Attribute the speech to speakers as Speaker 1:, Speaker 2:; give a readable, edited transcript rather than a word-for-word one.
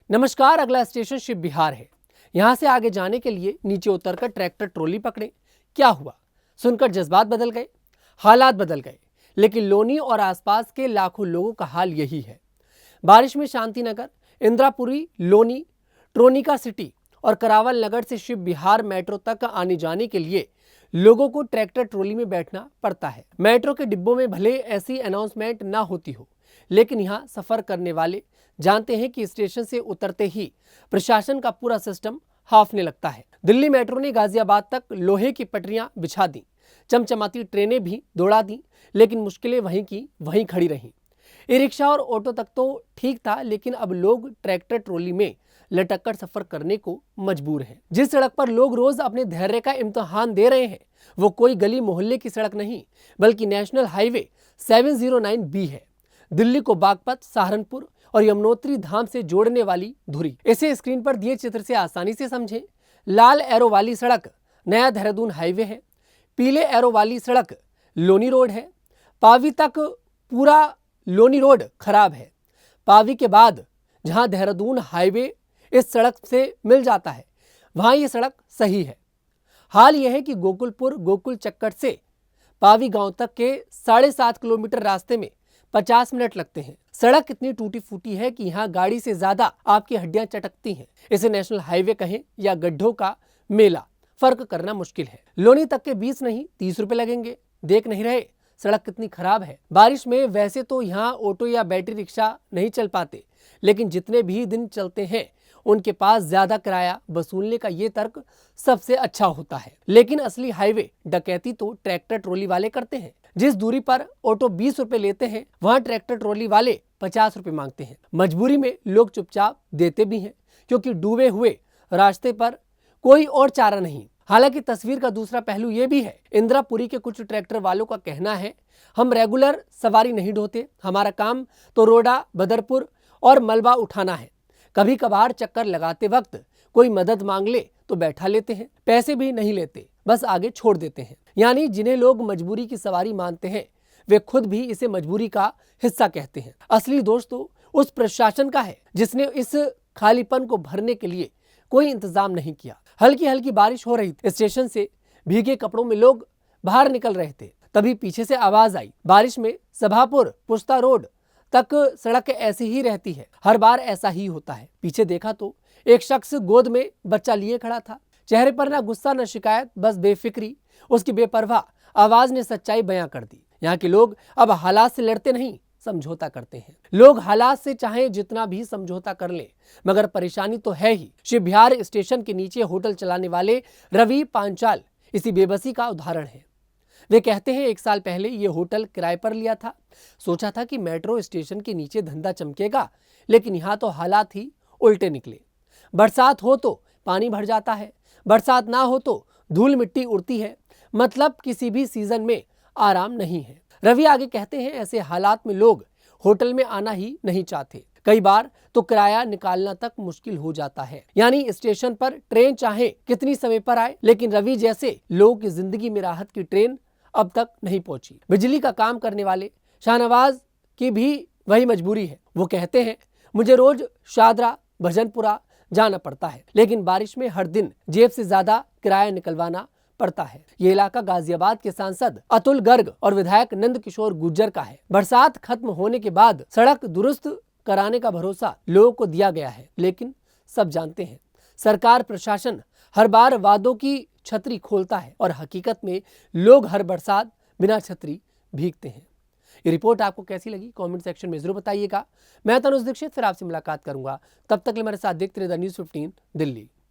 Speaker 1: नमस्कार, अगला स्टेशन शिव बिहार है। यहां से आगे जाने के लिए नीचे उतरकर ट्रैक्टर ट्रॉली पकड़े। क्या हुआ? सुनकर जज्बात बदल गए, हालात बदल गए। लेकिन लोनी और आसपास के लाखों लोगों का हाल यही है। बारिश में शांतिनगर, इंदिरापुरी, लोनी, ट्रोनिका सिटी और करावल नगर से शिव बिहार मेट्रो तक आने जाने के लिए लोगों को ट्रैक्टर ट्रॉली में बैठना पड़ता है। मेट्रो के डिब्बों में भले ऐसी अनाउंसमेंट ना होती हो, लेकिन यहाँ सफर करने वाले जानते हैं कि स्टेशन से उतरते ही प्रशासन का पूरा सिस्टम हाफने लगता है। दिल्ली मेट्रो ने गाजियाबाद तक लोहे की पटरियां बिछा दी, चमचमाती ट्रेनें भी दौड़ा दी, लेकिन मुश्किलें वहीं की वहीं खड़ी रहीं। ई रिक्शा और ऑटो तक तो ठीक था, लेकिन अब लोग ट्रैक्टर ट्रॉली में लटक कर सफर करने को मजबूर हैं। जिस सड़क पर लोग रोज अपने धैर्य का इम्तिहान दे रहे हैं, वो कोई गली मोहल्ले की सड़क नहीं, बल्कि नेशनल हाईवे 709B है। दिल्ली को बागपत, सहारनपुर और यमुनोत्री धाम से जोड़ने वाली धुरी। इसे स्क्रीन पर दिए चित्र से आसानी से समझें। लाल एरो वाली सड़क नया देहरादून हाईवे है। पीले एरो वाली सड़क लोनी रोड है। पावी तक पूरा लोनी रोड खराब है। पावी के बाद जहां देहरादून हाईवे इस सड़क से मिल जाता है, वहां ये सड़क सही है। हाल यह है कि गोकुलपुर गोकुल चक्कर से पावी गांव तक के 7.5 किलोमीटर रास्ते में 50 मिनट लगते हैं। सड़क इतनी टूटी फूटी है कि यहाँ गाड़ी से ज्यादा आपकी हड्डियां चटकती हैं। इसे नेशनल हाईवे कहें या गड्ढों का मेला, फर्क करना मुश्किल है। लोनी तक के 20 नहीं 30 रुपए लगेंगे। देख नहीं रहे सड़क कितनी खराब है। बारिश में वैसे तो यहाँ ऑटो या बैटरी रिक्शा नहीं चल पाते, लेकिन जितने भी दिन चलते हैं उनके पास ज्यादा किराया वसूलने का ये तर्क सबसे अच्छा होता है। लेकिन असली हाईवे डकैती तो ट्रैक्टर ट्रॉली वाले करते हैं। जिस दूरी पर ऑटो 20 रुपए लेते हैं, वहां ट्रैक्टर ट्रॉली वाले 50 रुपए मांगते हैं। मजबूरी में लोग चुपचाप देते भी हैं, क्योंकि डूबे हुए रास्ते पर कोई और चारा नहीं। हालांकि तस्वीर का दूसरा पहलू ये भी है। इंदिरापुरी के कुछ ट्रैक्टर वालों का कहना है, हम रेगुलर सवारी नहीं ढोते, हमारा काम तो रोडा, बदरपुर और मलबा उठाना है। कभी कभार चक्कर लगाते वक्त कोई मदद मांग ले तो बैठा लेते हैं, पैसे भी नहीं लेते, बस आगे छोड़ देते हैं। यानी जिन्हें लोग मजबूरी की सवारी मानते हैं, वे खुद भी इसे मजबूरी का हिस्सा कहते हैं। असली दोष तो उस प्रशासन का है जिसने इस खालीपन को भरने के लिए कोई इंतजाम नहीं किया। हल्की हल्की बारिश हो रही थी। स्टेशन से भीगे कपड़ों में लोग बाहर निकल रहे थे, तभी पीछे से आवाज आई। बारिश में सभापुर पुस्ता रोड तक सड़क ऐसी ही रहती है, हर बार ऐसा ही होता है। पीछे देखा तो एक शख्स गोद में बच्चा लिए खड़ा था। चेहरे पर ना गुस्सा न शिकायत, बस बेफिक्री। उसकी बेपरवाह आवाज ने सच्चाई बयां कर दी। यहाँ के लोग अब हालात से लड़ते नहीं, समझौता करते हैं। लोग हालात से चाहे जितना भी समझौता कर लें, मगर परेशानी तो है ही। शिव बिहार स्टेशन के नीचे होटल चलाने वाले रवि पांचाल इसी बेबसी का उदाहरण है। वे कहते हैं, 1 साल पहले ये होटल किराए पर लिया था। सोचा था कि मेट्रो स्टेशन के नीचे धंधा चमकेगा, लेकिन यहाँ तो हालात ही उल्टे निकले। बरसात हो तो पानी भर जाता है, बरसात ना हो तो धूल मिट्टी उड़ती है। मतलब किसी भी सीजन में आराम नहीं है। रवि आगे कहते हैं, ऐसे हालात में लोग होटल में आना ही नहीं चाहते। कई बार तो किराया निकालना तक मुश्किल हो जाता है। यानी स्टेशन पर ट्रेन चाहे कितनी समय पर आए, लेकिन रवि जैसे लोगों की जिंदगी में राहत की ट्रेन अब तक नहीं पहुंची। बिजली का काम करने वाले शाहनवाज की भी वही मजबूरी है। वो कहते हैं, मुझे रोज शादरा भजनपुरा जाना पड़ता है, लेकिन बारिश में हर दिन जेब से ज्यादा किराया निकलवाना पड़ता है। ये इलाका गाजियाबाद के सांसद अतुल गर्ग और विधायक नंद किशोर गुर्जर का है। बरसात खत्म होने के बाद सड़क दुरुस्त कराने का भरोसा लोगों को दिया गया है, लेकिन सब जानते हैं सरकार प्रशासन हर बार वादों की छतरी खोलता है और हकीकत में लोग हर बरसात बिना छतरी भीगते हैं। ये रिपोर्ट आपको कैसी लगी कमेंट सेक्शन में जरूर बताइएगा। मैं तनुज दीक्षित फिर आपसे मुलाकात करूंगा। तब तक के लिए मेरे साथ देखते रहिए न्यूज़ 15 दिल्ली।